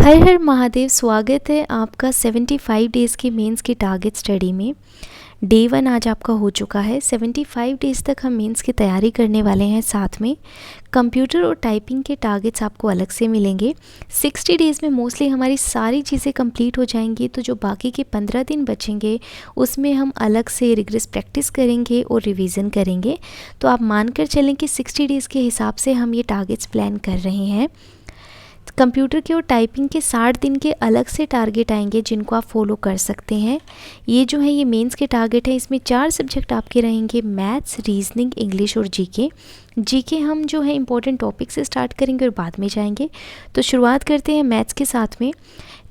हर हर महादेव। स्वागत है आपका 75 डेज़ की मेंस की टारगेट स्टडी में। डे 1 आज आपका हो चुका है। 75 डेज़ तक हम मेंस की तैयारी करने वाले हैं। साथ में कंप्यूटर और टाइपिंग के टारगेट्स आपको अलग से मिलेंगे। 60 डेज़ में मोस्टली हमारी सारी चीज़ें कंप्लीट हो जाएंगी, तो जो बाकी के 15 दिन बचेंगे उसमें हम अलग से रिग्रेस प्रैक्टिस करेंगे और रिवीजन करेंगे। तो आप मानकर चलें कि 60 डेज़ के हिसाब से हम ये टारगेट्स प्लान कर रहे हैं। कंप्यूटर के और टाइपिंग के 60 दिन के अलग से टारगेट आएंगे जिनको आप फॉलो कर सकते हैं। ये जो है ये मेंस के टारगेट है। इसमें 4 सब्जेक्ट आपके रहेंगे, मैथ्स, रीजनिंग, इंग्लिश और जीके। जीके हम जो है इंपॉर्टेंट टॉपिक से स्टार्ट करेंगे और बाद में जाएंगे। तो शुरुआत करते हैं मैथ्स के साथ में।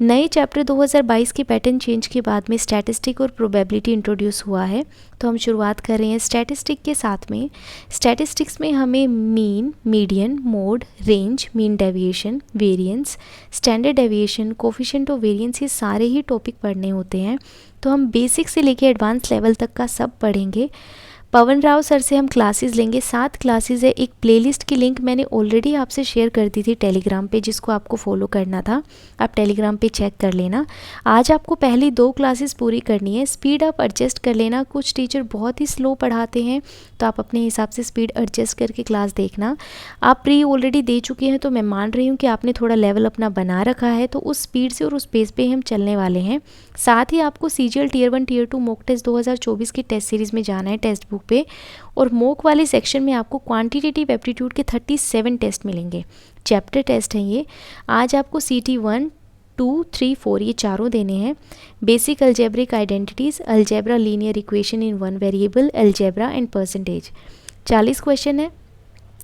नए चैप्टर 2022 के पैटर्न चेंज के बाद में स्टैटिस्टिक और प्रोबेबिलिटी इंट्रोड्यूस हुआ है। तो हम शुरुआत कर रहे हैं स्टैटिस्टिक के साथ में। स्टैटिस्टिक्स में हमें mean, median, mode, range, mean deviation, variance, standard deviation, coefficient और वेरिएंस, ये सारे ही टॉपिक पढ़ने होते हैं। तो हम बेसिक से लेके एडवांस लेवल तक का सब पढ़ेंगे। पवन राव सर से हम क्लासेस लेंगे। 7 क्लासेस है। एक प्लेलिस्ट की लिंक मैंने ऑलरेडी आपसे शेयर कर दी थी टेलीग्राम पे, जिसको आपको फॉलो करना था। आप टेलीग्राम पे चेक कर लेना। आज आपको पहली 2 क्लासेस पूरी करनी है। स्पीड आप एडजस्ट कर लेना। कुछ टीचर बहुत ही स्लो पढ़ाते हैं, तो आप अपने हिसाब से स्पीड एडजस्ट करके क्लास देखना। आप प्री ऑलरेडी दे चुके हैं, तो मैं मान रही हूँ कि आपने थोड़ा लेवल अपना बना रखा है, तो उस स्पीड से और उस पेस पे हम चलने वाले हैं। साथ ही आपको CGL Tier 1 Tier 2 mock test 2024 की टेस्ट सीरीज़ में जाना है टेक्स्ट बुक पे, और मॉक वाले सेक्शन में आपको क्वांटिटेटिव एप्टीट्यूड के 37 टेस्ट मिलेंगे। चैप्टर टेस्ट हैं ये। आज आपको CT 1, 2, 3, 4 ये चारों देने हैं। Basic algebraic identities, algebra linear equation in 1 variable, algebra and percentage. 40 question है।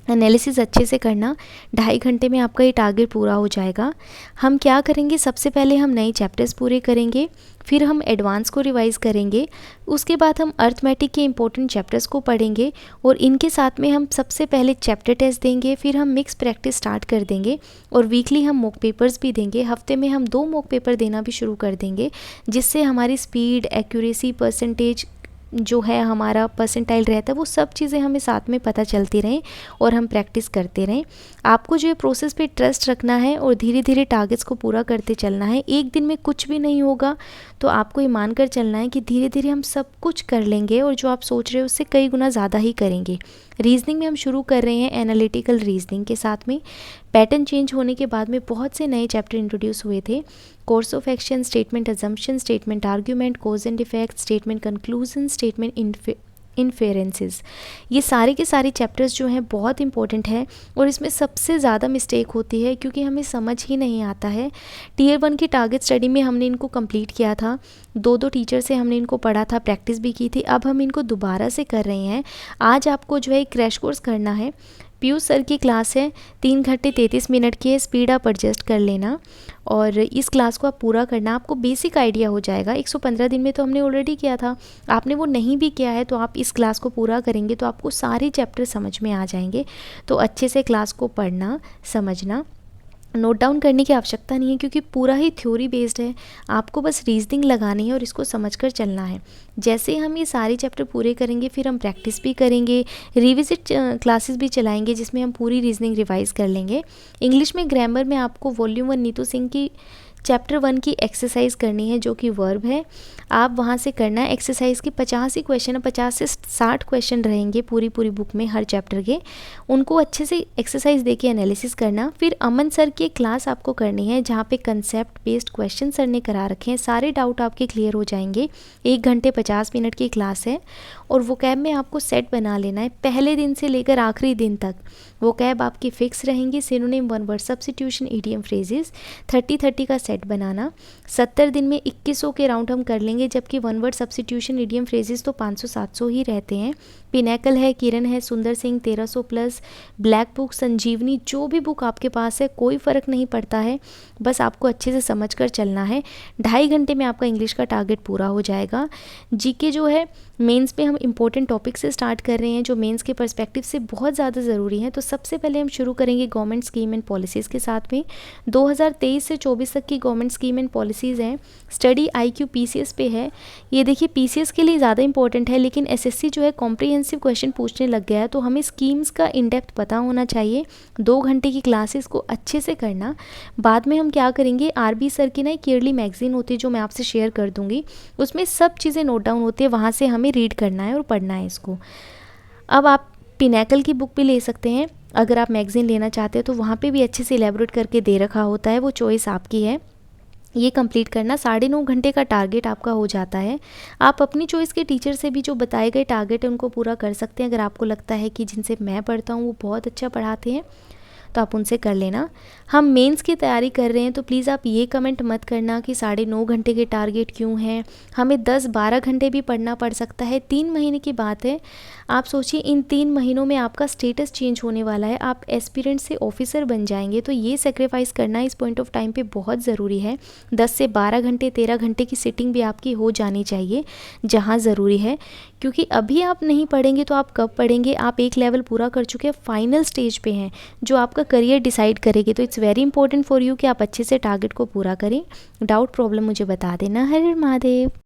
एनालिसिस अच्छे से करना। 2.5 घंटे में आपका ये टारगेट पूरा हो जाएगा। हम क्या करेंगे, सबसे पहले हम नए चैप्टर्स पूरे करेंगे, फिर हम एडवांस को रिवाइज करेंगे, उसके बाद हम अर्थमेटिक के इंपॉर्टेंट चैप्टर्स को पढ़ेंगे, और इनके साथ में हम सबसे पहले चैप्टर टेस्ट देंगे, फिर हम मिक्स प्रैक्टिस स्टार्ट कर देंगे, और वीकली हम मॉक पेपर्स भी देंगे। हफ्ते में हम 2 मॉक पेपर देना भी शुरू कर देंगे, जिससे हमारी स्पीड, एक्यूरेसी, परसेंटेज जो है हमारा परसेंटाइल रहता है, वो सब चीज़ें हमें साथ में पता चलती रहें और हम प्रैक्टिस करते रहें। आपको जो है प्रोसेस पे ट्रस्ट रखना है और धीरे धीरे टारगेट्स को पूरा करते चलना है। एक दिन में कुछ भी नहीं होगा, तो आपको ये मानकर चलना है कि धीरे धीरे हम सब कुछ कर लेंगे, और जो आप सोच रहे हो उससे कई गुना ज़्यादा ही करेंगे। रीजनिंग में हम शुरू कर रहे हैं एनालिटिकल रीजनिंग के साथ में। पैटर्न चेंज होने के बाद में बहुत से नए चैप्टर इंट्रोड्यूस हुए थे। Course of action, statement assumption, statement argument, cause and effect, statement conclusion, statement inferences, ये सारे के सारे चैप्टर्स जो हैं बहुत इंपॉर्टेंट है, और इसमें सबसे ज़्यादा मिस्टेक होती है क्योंकि हमें समझ ही नहीं आता है। Tier 1 की टारगेट स्टडी में हमने इनको कंप्लीट किया था। 2 टीचर से हमने इनको पढ़ा था, प्रैक्टिस भी की थी। अब हम इनको दोबारा से कर रहे हैं। आज आपको जो है क्रैश कोर्स करना है। पीयूष सर की क्लास है, 3 घंटे 33 मिनट की है। स्पीड आप एडजस्ट कर लेना, और इस क्लास को आप पूरा करना। आपको बेसिक आइडिया हो जाएगा। 115 दिन में तो हमने ऑलरेडी किया था। आपने वो नहीं भी किया है, तो आप इस क्लास को पूरा करेंगे तो आपको सारे चैप्टर समझ में आ जाएंगे। तो अच्छे से क्लास को पढ़ना, समझना। नोट डाउन करने की आवश्यकता नहीं है, क्योंकि पूरा ही थ्योरी बेस्ड है। आपको बस रीजनिंग लगानी है और इसको समझकर चलना है। जैसे हम ये सारे चैप्टर पूरे करेंगे, फिर हम प्रैक्टिस भी करेंगे, रिविजिट क्लासेस भी चलाएंगे, जिसमें हम पूरी रीजनिंग रिवाइज कर लेंगे। इंग्लिश में ग्रामर में आपको वॉल्यूम 1 नीतू सिंह की चैप्टर 1 की एक्सरसाइज करनी है, जो कि वर्ब है। आप वहाँ से करना है। एक्सरसाइज के 50 ही क्वेश्चन है, 50 से 60 क्वेश्चन रहेंगे पूरी बुक में हर चैप्टर के। उनको अच्छे से एक्सरसाइज देके एनालिसिस करना। फिर अमन सर की एक क्लास आपको करनी है, जहाँ पे कंसेप्ट बेस्ड क्वेश्चन सर ने करा रखे हैं। सारे डाउट आपके क्लियर हो जाएंगे। 1 घंटे 50 मिनट की क्लास है, और वोकैब में आपको सेट बना लेना है। पहले दिन से लेकर आखिरी दिन तक वोकैब आपकी फिक्स रहेंगी। Synonym, one word substitution, idiom, phrases. 30-30 का सेट बनाना। 70 दिन में 2100 के राउंड हम कर लेंगे, जबकि one word substitution, idiom, phrases तो 500-700 ही रहते हैं। पिनैकल है, किरण है, सुंदर सिंह 1300 प्लस, ब्लैक बुक, संजीवनी, जो भी बुक आपके पास है कोई फ़र्क नहीं पड़ता है, बस आपको अच्छे से समझ कर चलना है। 2.5 घंटे में आपका इंग्लिश का टारगेट पूरा हो जाएगा। जीके जो है मेंस में हम इंपॉर्टेंट टॉपिक से स्टार्ट कर रहे हैं, जो मेंस के पर्सपेक्टिव से बहुत ज़्यादा ज़रूरी हैं। तो सबसे पहले हम शुरू करेंगे गवर्नमेंट स्कीम एंड पॉलिसीज़ के साथ में। 2023 से 24 तक की गवर्नमेंट स्कीम एंड पॉलिसीज़ हैं। स्टडी IQ PCS पे है। ये देखिए PCS के लिए ज़्यादा इंपॉर्टेंट है, लेकिन SSC जो है कॉम्प्रिहेंसिव कॉम्प्रिहेंसिव क्वेश्चन पूछने लग गया है तो हमें स्कीम्स का इन डेप्थ पता होना चाहिए। 2 घंटे की क्लासेस को अच्छे से करना। बाद में हम क्या करेंगे, आरबी सर की ना एक ईयरली मैगजीन होती है जो मैं आपसे शेयर कर दूँगी, उसमें सब चीज़ें नोट डाउन होती है, वहाँ से हमें रीड करना है और पढ़ना है इसको। अब आप पिनेकल की बुक भी ले सकते हैं, अगर आप मैगज़ीन लेना चाहते हैं तो वहाँ पे भी अच्छे से एलेबोरेट करके दे रखा होता है, वो चॉइस आपकी है। ये कंप्लीट करना 9.5 घंटे का टारगेट आपका हो जाता है। आप अपनी चॉइस के टीचर से भी जो बताए गए टारगेट है उनको पूरा कर सकते हैं। अगर आपको लगता है कि जिनसे मैं पढ़ता हूँ वो बहुत अच्छा पढ़ाते हैं तो आप उनसे कर लेना। हम मेंस की तैयारी कर रहे हैं तो प्लीज़ आप ये कमेंट मत करना कि 9.5 घंटे के टारगेट क्यों हैं, हमें 10-12 घंटे भी पढ़ना पड़ सकता है। 3 महीने की बात है, आप सोचिए इन 3 महीनों में आपका स्टेटस चेंज होने वाला है, आप एस्पिरेंट से ऑफिसर बन जाएंगे, तो ये सेक्रीफाइस करना इस पॉइंट ऑफ टाइम पे बहुत ज़रूरी है। 10 से 12 घंटे 13 घंटे की सिटिंग भी आपकी हो जानी चाहिए जहाँ ज़रूरी है, क्योंकि अभी आप नहीं पढ़ेंगे तो आप कब पढ़ेंगे। आप एक लेवल पूरा कर चुके हैं, फाइनल स्टेज पे हैं जो आपका करियर डिसाइड करेगी, तो it's very important for you कि आप अच्छे से टारगेट को पूरा करें। डाउट प्रॉब्लम मुझे बता देना। हर हर महादेव।